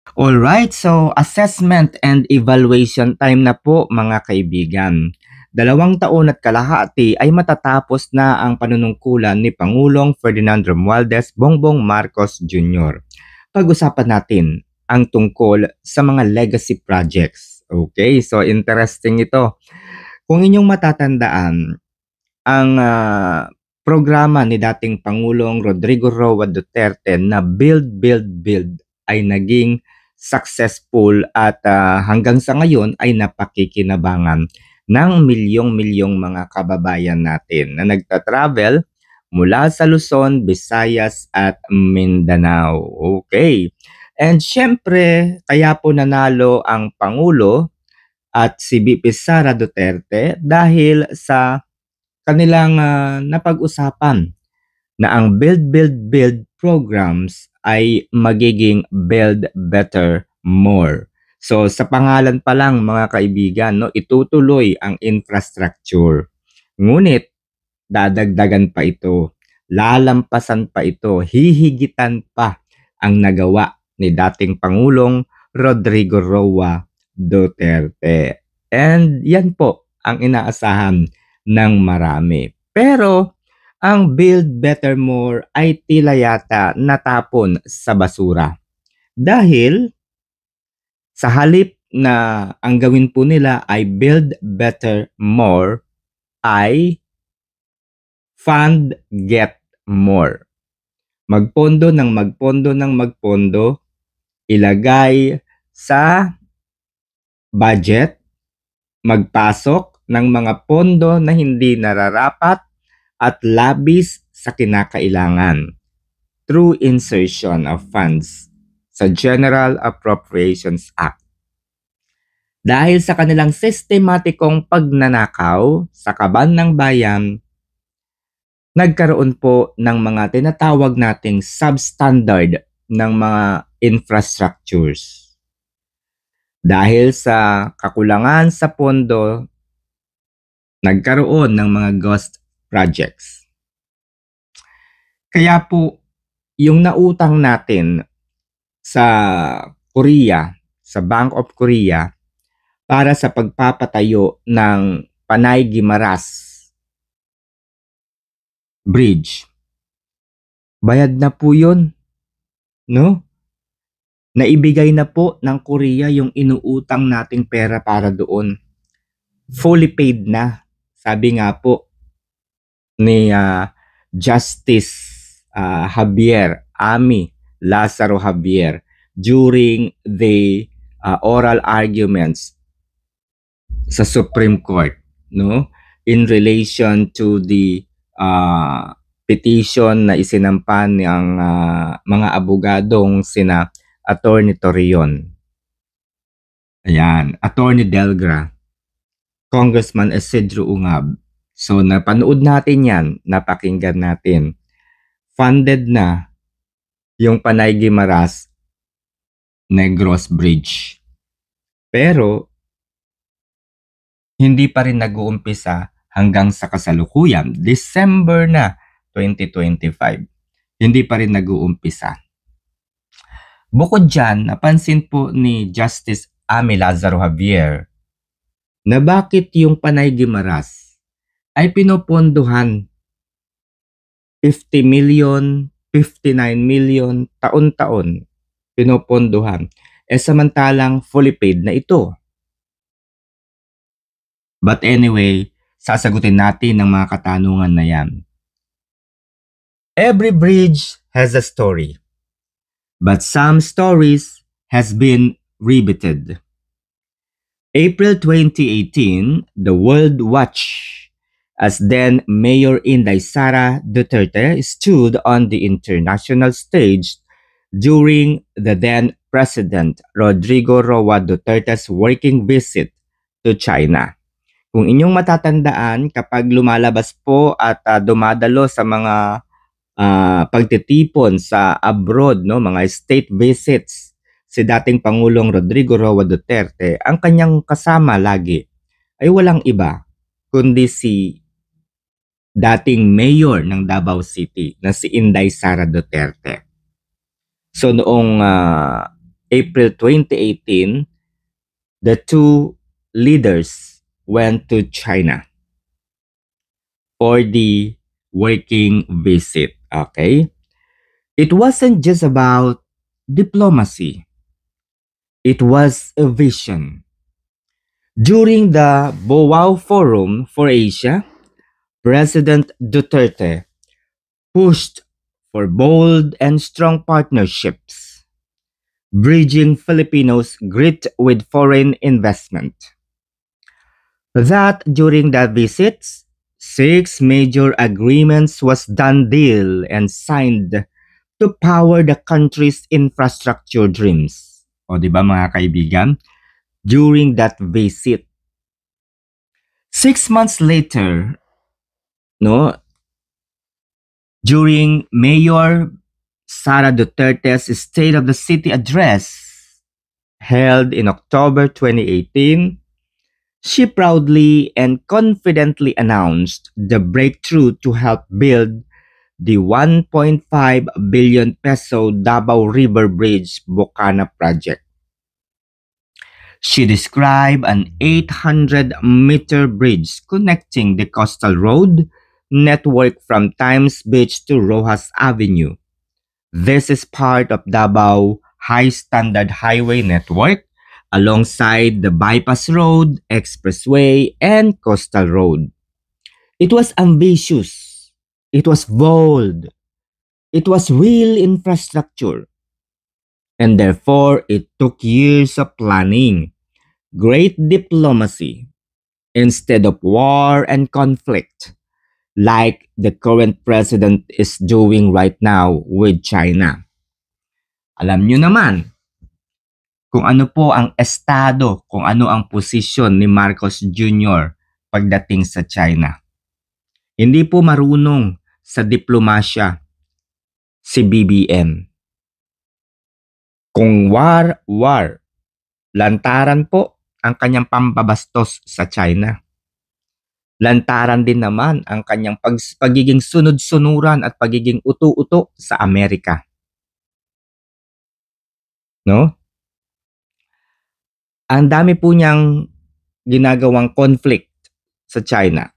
Alright, so assessment and evaluation time na po mga kaibigan. 2 taon at kalahati ay matatapos na ang panunungkulan ni Pangulong Ferdinand Romualdez Bongbong Marcos Jr. Pag-usapan natin ang tungkol sa mga legacy projects. Okay, so interesting ito. Kung inyong matatandaan, ang programa ni dating Pangulong Rodrigo Roa Duterte na Build, Build, Build ay naging successful at hanggang sa ngayon ay napakikinabangan ng milyong-milyong mga kababayan natin na nagta-travel mula sa Luzon, Visayas at Mindanao. Okay. And syempre, kaya po nanalo ang Pangulo at si VP Sara Duterte dahil sa kanilang napag-usapan na ang Build, Build, Build programs ay magiging Build Better More. So sa pangalan pa lang mga kaibigan, no, itutuloy ang infrastructure. Ngunit dadagdagan pa ito, lalampasan pa ito, hihigitan pa ang nagawa ni dating Pangulong Rodrigo Roa Duterte. And yan po ang inaasahan ng marami. Pero ang Build Better More ay tila yata natapon sa basura. Dahil sa halip na ang gawin po nila ay Build Better More, ay Fund Get More. Magpondo ng magpondo ng magpondo, ilagay sa budget, magpasok ng mga pondo na hindi nararapat at labis sa kinakailangan through insertion of funds sa General Appropriations Act. Dahil sa kanilang sistematikong pagnanakaw sa kaban ng bayan, nagkaroon po ng mga tinatawag nating substandard ng mga infrastructures. Dahil sa kakulangan sa pondo, nagkaroon ng mga ghost projects. Kaya po, yung nautang natin sa Korea, sa Bank of Korea, para sa pagpapatayo ng Panay Guimaras Bridge, bayad na po yun, no? Naibigay na po ng Korea yung inuutang nating pera para doon. Fully paid na. Sabi nga po ni Justice Javier, Ami Lazaro Javier, during the oral arguments sa Supreme Court, no, in relation to the petition na isinampan ng mga abogadong sina Attorney Torreon, ayan, Attorney Delgra, Congressman Isidro Ungab. So napanood natin yan, napakinggan natin. Funded na yung Panay Guimaras Negros Bridge. Pero hindi pa rin nag-uumpisa hanggang sa kasalukuyan, December na 2025. Hindi pa rin nag-uumpisa. Bukod dyan, napansin po ni Justice Ami Lazaro Javier na bakit yung Panay Guimaras ay pinopondohan 50 million, 59 million, taon-taon pinopondohan. Samantalang fully paid na ito. But anyway, sasagutin natin ang mga katanungan na yan. Every bridge has a story, but some stories has been rebooted. April 2018, the world watched as then Mayor Inday Sara Duterte stood on the international stage during the then President Rodrigo Roa Duterte's working visit to China. Kung inyong matatandaan, kapag lumalabas po at dumadalo sa mga pagtitipon sa abroad, no, mga state visits, si dating Pangulong Rodrigo Roa Duterte, ang kanyang kasama lagi ay walang iba kundi si dating mayor ng Davao City na si Inday Sara Duterte. So noong April 2018, the two leaders went to China for the working visit. Okay? It wasn't just about diplomacy. It was a vision. During the Boao Forum for Asia, President Duterte pushed for bold and strong partnerships, bridging Filipinos' grit with foreign investment. That during the visits, 6 major agreements was done deal and signed to power the country's infrastructure dreams. O di ba mga kaibigan? During that visit. 6 months later, no, during Mayor Sara Duterte's State of the City address held in October 2018, she proudly and confidently announced the breakthrough to help build the 1.5 billion peso Davao River Bridge Bocana project. She described an 800-meter bridge connecting the coastal road network from Times Beach to Rojas Avenue. This is part of Davao High Standard Highway Network alongside the Bypass Road, Expressway, and Coastal Road. It was ambitious. It was bold. It was real infrastructure. And therefore, it took years of planning, great diplomacy, instead of war and conflict, like the current president is doing right now with China. Alam nyo naman kung ano po ang estado, kung ano ang posisyon ni Marcos Jr. pagdating sa China. Hindi po marunong sa diplomasya si BBM. Kung war, lantaran po ang kanyang pambabastos sa China. Lantaran din naman ang kanyang pagiging sunod-sunuran at pagiging uto-uto sa Amerika. No? Ang dami po niyang ginagawang conflict sa China.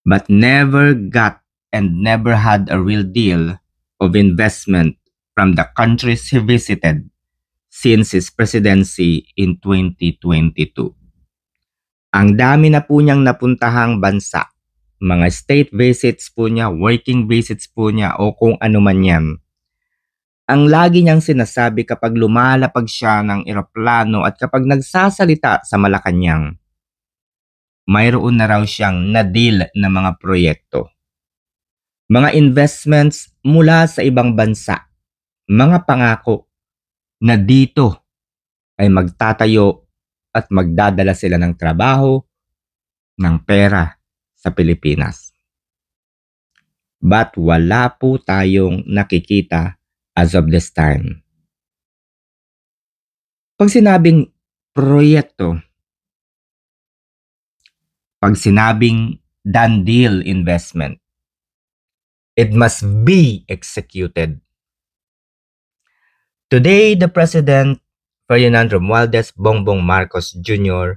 But never got and never had a real deal of investment from the countries he visited since his presidency in 2022. Ang dami na po niyang napuntahang bansa, mga state visits po niya, working visits po niya o kung ano man yan. Ang lagi niyang sinasabi kapag lumalapag siya ng eroplano at kapag nagsasalita sa Malacanang, mayroon na raw siyang na-deal na mga proyekto. Mga investments mula sa ibang bansa, mga pangako na dito ay magtatayo at magdadala sila ng trabaho, ng pera sa Pilipinas. But wala po tayong nakikita as of this time. Pag sinabing proyekto, pag sinabing done deal investment, it must be executed. Today, the President, Ferdinand Romualdez Bongbong Marcos Jr.,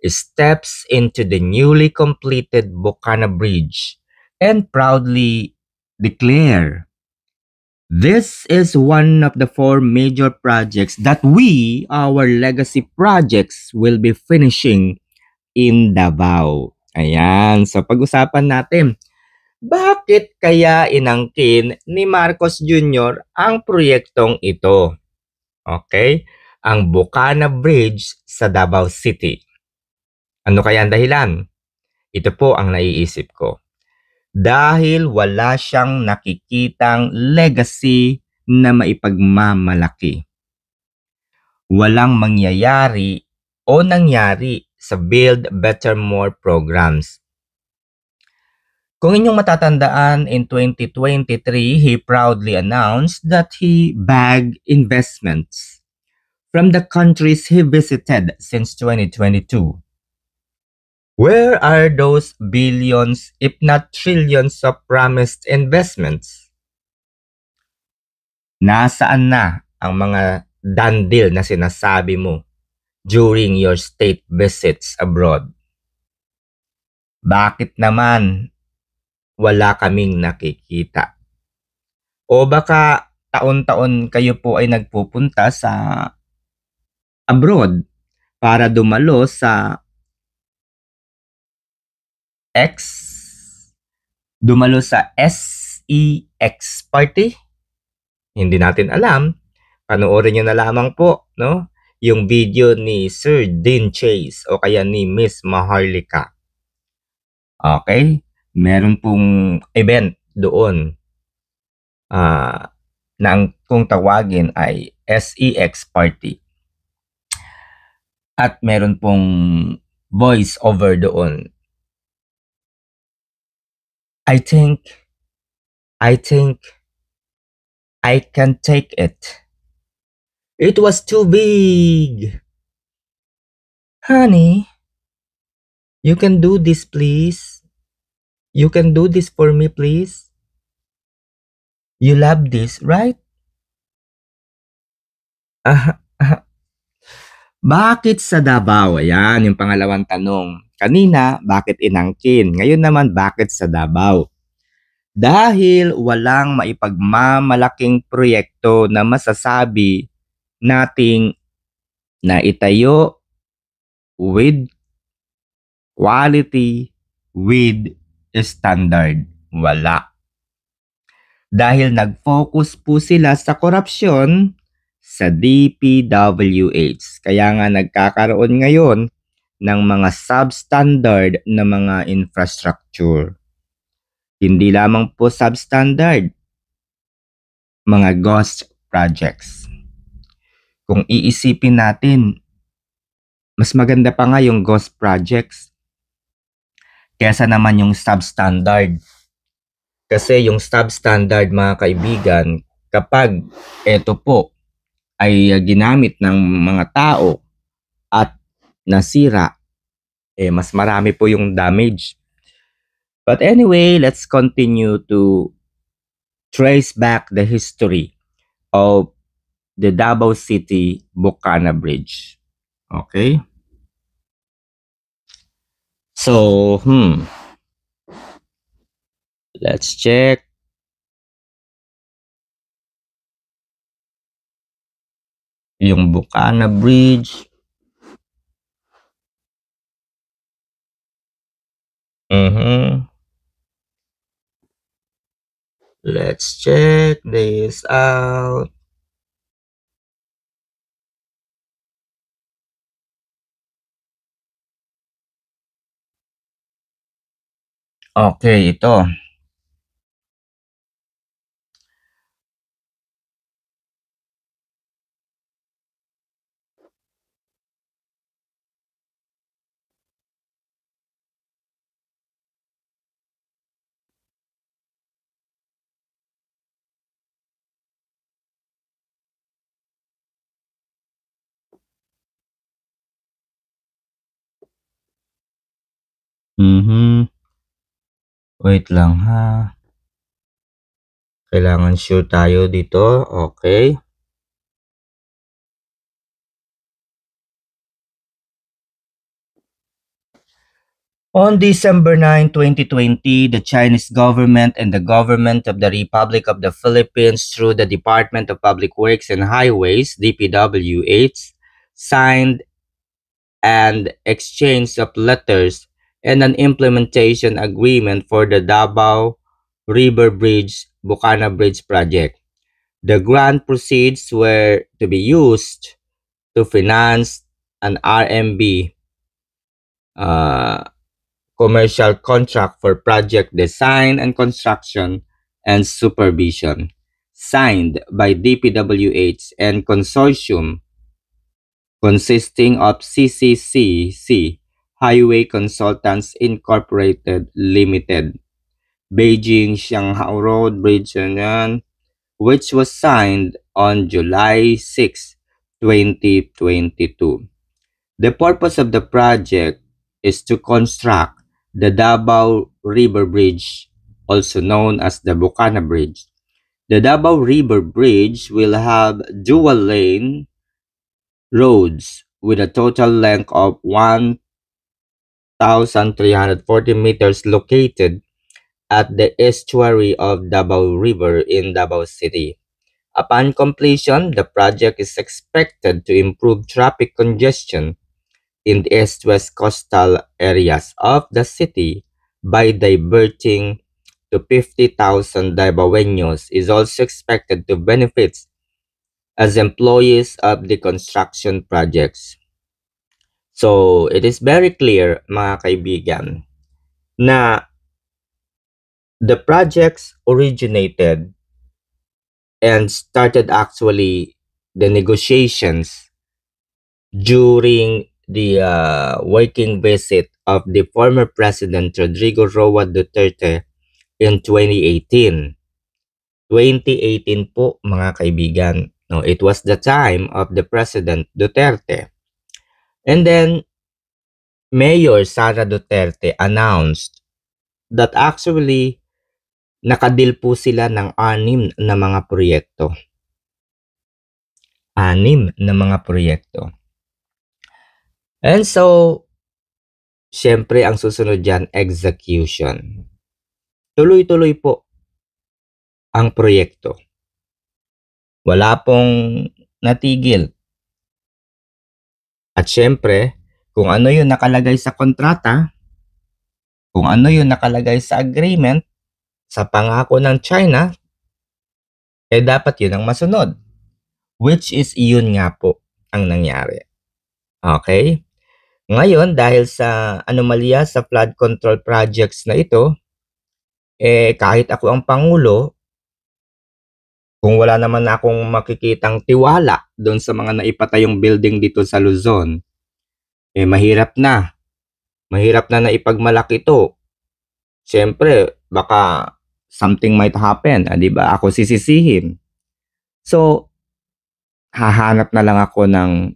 steps into the newly completed Bocana Bridge and proudly declare, "This is one of the 4 major projects that we, our legacy projects, will be finishing in Davao." Ayan, so pag-usapan natin, bakit kaya inangkin ni Marcos Jr. ang proyektong ito? Okay? Ang Bocana Bridge sa Davao City. Ano kaya ang dahilan? Ito po ang naiisip ko. Dahil wala siyang nakikitang legacy na maipagmamalaki. Walang mangyayari o nangyari sa Build Better More programs. Kung inyong matatandaan, in 2023, he proudly announced that he bagged investments from the countries he visited since 2022. Where are those billions, if not trillions of promised investments? Nasaan na ang mga done deal na sinasabi mo during your state visits abroad? Bakit naman wala kaming nakikita? O baka taon-taon kayo po ay nagpupunta sa abroad para dumalo sa SEX party? Hindi natin alam. Panoorin nyo na lamang po, no? Yung video ni Sir Dean Chase o kaya ni Miss Maharlika. Okay? Meron pong event doon na kung tawagin ay SEX party. At meron pong voice over doon. I think I can take it. It was too big. Honey, you can do this, please. You can do this for me, please. You love this, right? Bakit sa Davao? Ayan, yung pangalawang tanong. Kanina, bakit inangkin? Ngayon naman, bakit sa Davao? Dahil walang maipagmamalaking proyekto na masasabi nating na itayo with quality, with standard. Wala. Dahil nag-focus po sila sa korupsyon sa DPWH. Kaya nga nagkakaroon ngayon ng mga substandard na mga infrastructure. Hindi lamang po substandard, mga ghost projects. Kung iisipin natin, mas maganda pa nga yung ghost projects kesa naman yung substandard. Kasi yung substandard, mga kaibigan, kapag ito po ay ginamit ng mga tao at nasira, mas marami po yung damage. But anyway, let's continue to trace back the history of the Davao City Bocana Bridge. Okay? So, let's check. Yung Bocana Bridge. Let's check this out. Okay, ito. Wait lang ha. Kailangan sure tayo dito. Okay. On December 9, 2020, the Chinese government and the government of the Republic of the Philippines through the Department of Public Works and Highways, DPWH, signed an exchange of letters and an implementation agreement for the Davao River Bridge Bocana Bridge project. The grant proceeds were to be used to finance an RMB commercial contract for project design and construction and supervision, signed by DPWH and consortium consisting of CCCC Highway Consultants Incorporated Limited, Beijing Shanghai Road Bridge, which was signed on July 6, 2022. The purpose of the project is to construct the Davao River Bridge, also known as the Bocana Bridge. The Davao River Bridge will have dual-lane roads with a total length of 1,340 meters located at the estuary of Davao River in Davao City. Upon completion, the project is expected to improve traffic congestion in the east-west coastal areas of the city by diverting to 50,000 Davaoenos is also expected to benefit as employees of the construction projects. So, it is very clear, mga kaibigan, na the projects originated and started actually the negotiations during the working visit of the former President Rodrigo Roa Duterte in 2018. 2018 po mga kaibigan. No, it was the time of the President Duterte. And then, Mayor Sara Duterte announced that actually nakadil po sila ng 6 na mga proyekto. 6 na mga proyekto. And so, syempre ang susunod dyan, execution. Tuloy-tuloy po ang proyekto. Wala pong natigil. At syempre, kung ano yung nakalagay sa kontrata, kung ano yung nakalagay sa agreement, sa pangako ng China, dapat yun ang masunod. Which is yun nga po ang nangyari. Okay? Ngayon, dahil sa anomalya sa flood control projects na ito, kahit ako ang Pangulo, kung wala naman akong makikitang tiwala doon sa mga naipatayong building dito sa Luzon, mahirap na. Mahirap na naipagmalaki ito. Siyempre, baka something might happen. Di ba? Ako sisisihin. So, hahanap na lang ako ng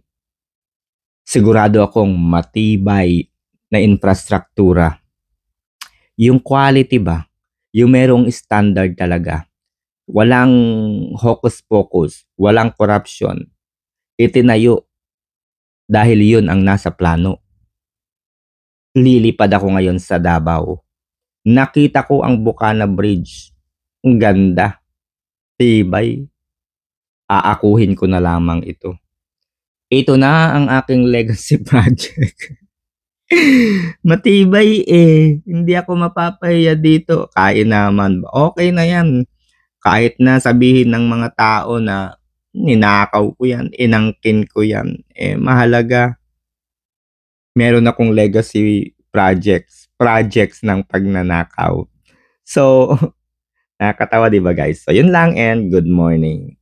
sigurado akong matibay na infrastruktura. Yung quality ba? Yung merong standard talaga. Walang hocus-pocus. Walang corruption. Itinayo. Dahil yun ang nasa plano. Lilipad ako ngayon sa Davao. Nakita ko ang Bukana Bridge. Ang ganda. Tibay. Aakuhin ko na lamang ito. Ito na ang aking legacy project. Matibay Hindi ako mapapahiya dito. Kaya naman. Okay na yan. Kahit na sabihin ng mga tao na ninakaw ko yan, inangkin ko yan. Mahalaga. Meron akong legacy projects ng pagnanakaw. So, nakakatawa diba guys? So, yun lang and good morning.